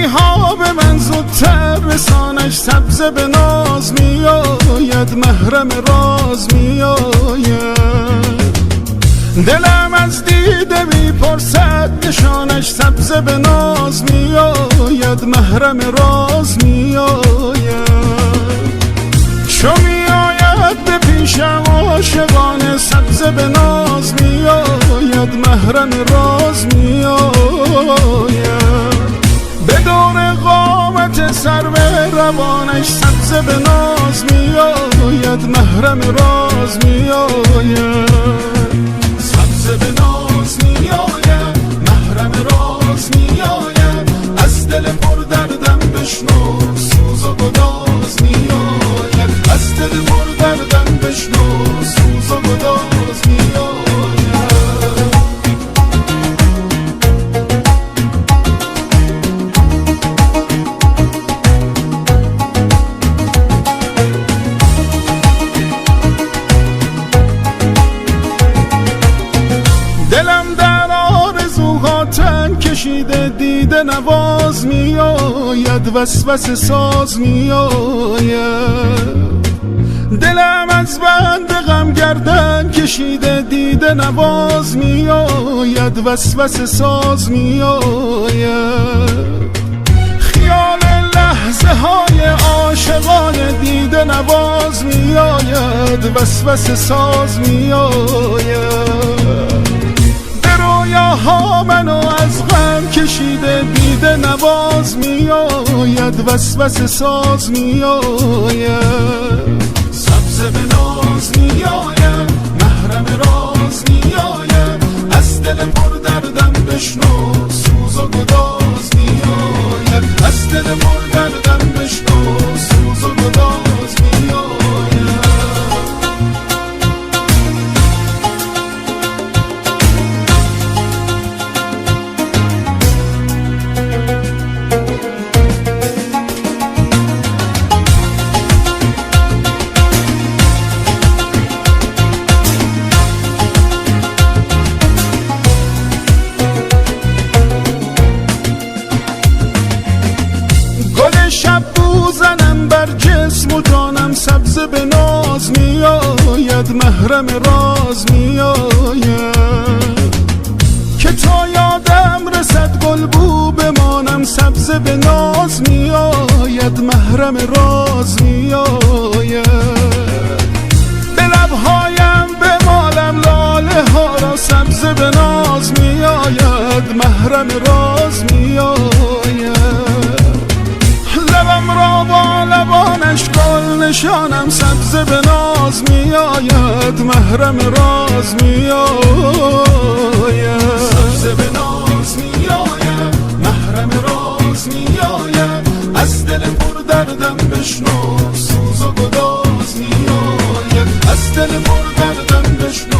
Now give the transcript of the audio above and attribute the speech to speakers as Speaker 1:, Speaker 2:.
Speaker 1: ها به من زودتر رسانش، سبزه به ناز میآید، محرم راز میآید. دلم از دیده میپرسد نشانش، سبزه به ناز میآید، محرم راز میآید. چو میآید به پیشم عاشقانه، سبزه به ناز میآید، محرم راز میآید. به دور قامت سرو روانش، سبزه به ناز میآید، محرم راز میآید. سبزه به ناز میآید، محرم راز میآید. از دل پر دردم بشنو، سوز و گداز میآید. از دل پر دردم بشنو، سوز و گداز میآید. دلم در آرزوها تن کشیده، دیده نواز میآید، وسوسه ساز میآید. دلم از بند غم گردن کشیده، دیده نواز میآید، وسوسه ساز میآید. خیال لحظه های عاشقانه، دیده نواز میآید، وسوسه ساز میآید. ها منو از غم کشیده، دیده نواز میآید، وسوسه ساز میآید. سبزه به ناز میآید، محرم راز میآید. از دل پر دردم بشنو، سوز و گداز میآید. از دل پر دردم بشنو، سوز و گداز میآید. شب بوزنم بر جسم و جانم، سبزه به ناز میآید، محرم راز میآید. که تا یادم رسد گل بو بمانم، سبزه به ناز میآید، محرم راز میآید. به لبهایم بمالم لاله ها را، سبزه به ناز میآید، محرم راز میآید. لبم را با لبانش گل نشانم، سبزه به ناز میآید، محرم راز میآید. سبزه به ناز میآید، محرم راز میآید. از دل پر دردم بشنو، سوز و گداز میآید. از دل پر دردم بشنو،